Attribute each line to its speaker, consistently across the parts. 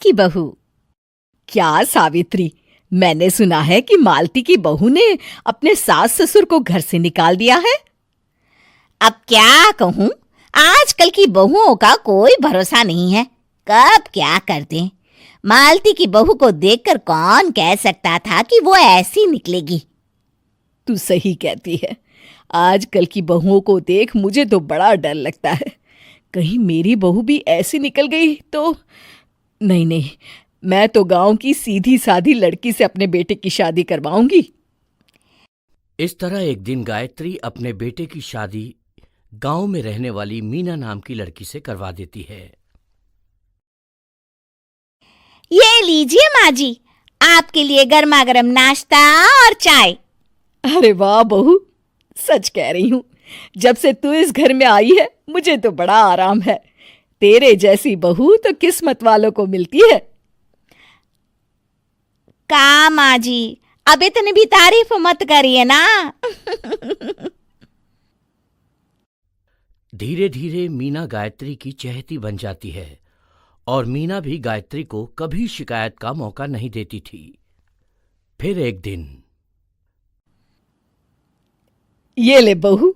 Speaker 1: की बहू। क्या सावित्री, मैंने सुना है कि मालती की बहू ने अपने सास ससुर को घर से निकाल दिया है।
Speaker 2: अब क्या कहूं, आजकल की बहुओं का कोई भरोसा नहीं है, कब क्या कर दें। मालती की बहू को देखकर कौन कह सकता था कि वो ऐसी निकलेगी।
Speaker 1: तू सही कहती है, आजकल की बहुओं को देख मुझे तो बड़ा डर लगता है। कहीं मेरी बहू भी ऐसी निकल गई तो। नहीं नहीं, मैं तो गांव की सीधी सादी लड़की से अपने बेटे की शादी करवाऊंगी।
Speaker 3: इस तरह एक दिन गायत्री अपने बेटे की शादी गांव में रहने वाली मीना नाम की लड़की से करवा देती है।
Speaker 2: ये लीजिए माँ जी, आपके लिए गर्मा गर्म नाश्ता और चाय।
Speaker 1: अरे वाह बहू, सच कह रही हूं, जब से तू इस घर में आई है मुझे तो बड़ा आराम है। तेरे जैसी बहू तो किस्मत वालों को मिलती है।
Speaker 2: का माँ जी, अब इतनी भी तारीफ मत करिए ना।
Speaker 3: धीरे धीरे मीना गायत्री की चहेती बन जाती है और मीना भी गायत्री को कभी शिकायत का मौका नहीं देती थी। फिर एक दिन,
Speaker 1: ये ले बहू,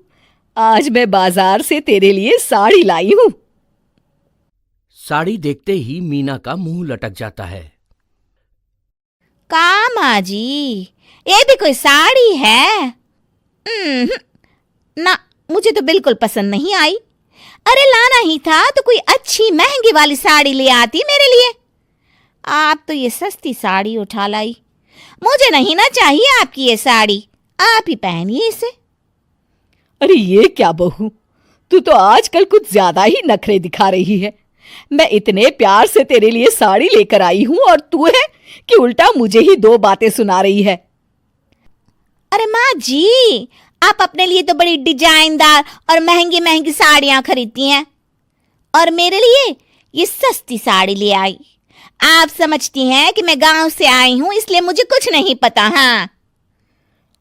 Speaker 1: आज मैं बाजार से तेरे लिए साड़ी लाई हूं।
Speaker 3: साड़ी देखते ही मीना का मुंह लटक जाता है।
Speaker 2: का माँ जी, ये भी कोई साड़ी है? ना, मुझे तो बिल्कुल पसंद नहीं आई। अरे लाना ही था तो कोई अच्छी महंगी वाली साड़ी ले आती मेरे लिए। आप तो ये सस्ती साड़ी उठा लाई। मुझे नहीं ना चाहिए आपकी ये साड़ी, आप ही पहनिए इसे।
Speaker 1: अरे ये क्या बहू, तू तो आजकल कुछ ज्यादा ही नखरे दिखा रही है। मैं इतने प्यार से तेरे लिए साड़ी लेकर आई हूं और तू है कि उल्टा मुझे ही दो बातें सुना रही है।
Speaker 2: अरे माँ जी, आप अपने लिए तो बड़ी डिजाइनदार और महंगी महंगी साड़ियां खरीदती हैं और मेरे लिए ये सस्ती साड़ी ले आई। आप समझती हैं कि मैं गांव से आई हूं इसलिए मुझे कुछ नहीं पता। हाँ,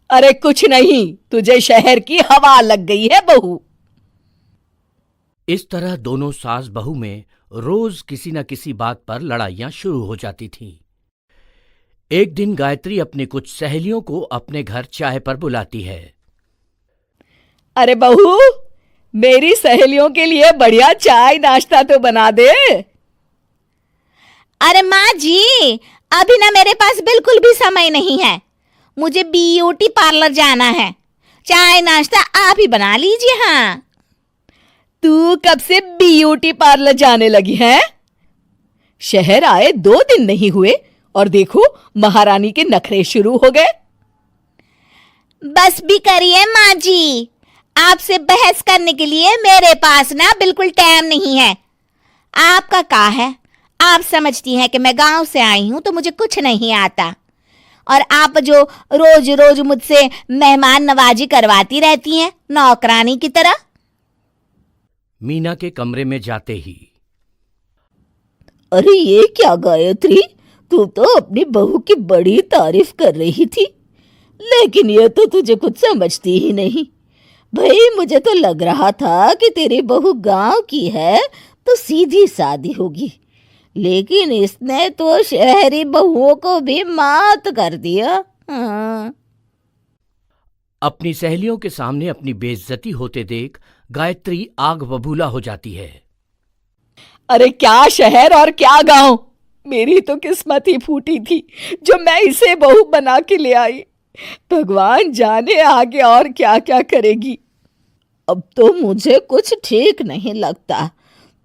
Speaker 1: अरे कुछ नहीं, तुझे शहर की हवा लग गई है बहू।
Speaker 3: इस तरह दोनों सास बहू में रोज किसी न किसी बात पर लड़ाइयां शुरू हो जाती थीं। एक दिन गायत्री अपनी कुछ सहेलियों को अपने घर चाय पर बुलाती है।
Speaker 1: अरे बहू, मेरी सहेलियों के लिए बढ़िया चाय नाश्ता तो बना दे।
Speaker 2: अरे माँ जी, अभी ना मेरे पास बिल्कुल भी समय नहीं है, मुझे ब्यूटी पार्लर जाना है। चाय नाश्ता आप ही बना लीजिए। हाँ,
Speaker 1: तू कब से ब्यूटी पार्लर जाने लगी है? शहर आए 2 दिन नहीं हुए और देखो महारानी के नखरे शुरू हो गए।
Speaker 2: बस भी करिए माँ जी, आपसे बहस करने के लिए मेरे पास ना बिल्कुल टाइम नहीं है। आपका का है, आप समझती हैं कि मैं गांव से आई हूं तो मुझे कुछ नहीं आता, और आप जो रोज रोज मुझसे मेहमान नवाजी करवाती रहती हैं नौकरानी की तरह।
Speaker 3: मीना के कमरे में जाते ही,
Speaker 1: अरे ये क्या गायत्री, तू तो अपनी बहू की बड़ी तारीफ कर रही थी, लेकिन ये तो तुझे कुछ समझती ही नहीं। भाई मुझे तो लग रहा था कि तेरी बहू गांव की है तो सीधी सादी होगी, लेकिन इसने तो शहरी बहुओं को भी मात कर दिया। हाँ।
Speaker 3: अपनी सहेलियों के सामने अपनी बेइज्जती होते देख गायत्री आग बबूला हो जाती है।
Speaker 1: अरे क्या शहर और क्या गांव, मेरी तो किस्मत ही फूटी थी जो मैं इसे बहू बना के ले आई। भगवान जाने आगे और क्या क्या करेगी। अब तो मुझे कुछ ठीक नहीं लगता।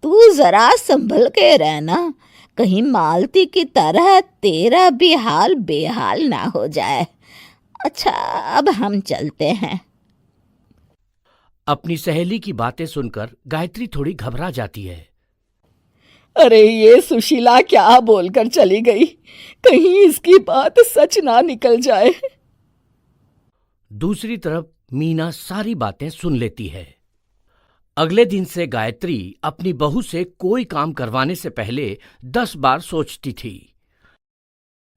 Speaker 1: तू जरा संभल के रहना, कहीं मालती की तरह तेरा भी हाल बेहाल ना हो जाए। अच्छा, अब हम चलते हैं।
Speaker 3: अपनी सहेली की बातें सुनकर गायत्री थोड़ी घबरा जाती है।
Speaker 1: अरे ये सुशीला क्या बोलकर चली गई, कहीं इसकी बात सच ना निकल जाए।
Speaker 3: दूसरी तरफ मीना सारी बातें सुन लेती है। अगले दिन से गायत्री अपनी बहू से कोई काम करवाने से पहले 10 बार सोचती थी।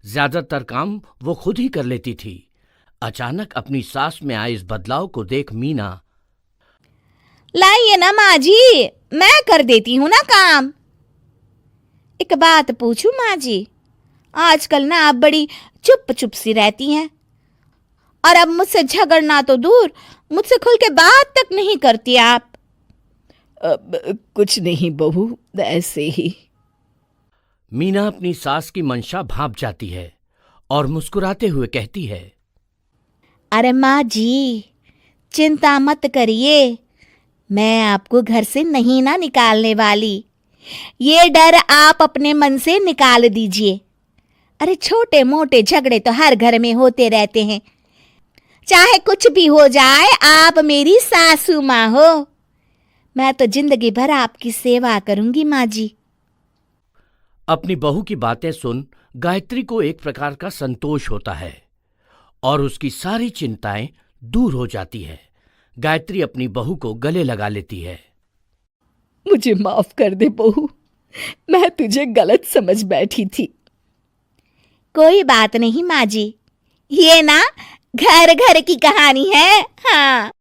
Speaker 3: ज्यादातर काम वो खुद ही कर लेती थी। अचानक अपनी सास में आए इस बदलाव को देख मीना,
Speaker 2: लाइए ना माँ जी, मैं कर देती हूँ ना काम। एक बात पूछूं माँ जी, आजकल ना आप बड़ी चुप चुप सी रहती हैं और अब मुझसे झगड़ना तो दूर, मुझसे खुल के बात तक नहीं करती आप।
Speaker 1: कुछ नहीं बहू, ऐसे ही।
Speaker 3: मीना अपनी सास की मंशा भांप जाती है और मुस्कुराते हुए कहती है,
Speaker 2: अरे माँ जी, चिंता मत करिए, मैं आपको घर से नहीं ना निकालने वाली। ये डर आप अपने मन से निकाल दीजिए। अरे छोटे मोटे झगड़े तो हर घर में होते रहते हैं, चाहे कुछ भी हो जाए, आप मेरी सासू माँ हो। मैं तो जिंदगी भर आपकी सेवा करूंगी माँ जी।
Speaker 3: अपनी बहू की बातें सुन गायत्री को एक प्रकार का संतोष होता है और उसकी सारी चिंताएं दूर हो जाती है। गायत्री अपनी बहू को गले लगा लेती है।
Speaker 1: मुझे माफ कर दे बहू, मैं तुझे गलत समझ बैठी थी।
Speaker 2: कोई बात नहीं माँ जी, ये ना घर घर की कहानी है। हाँ।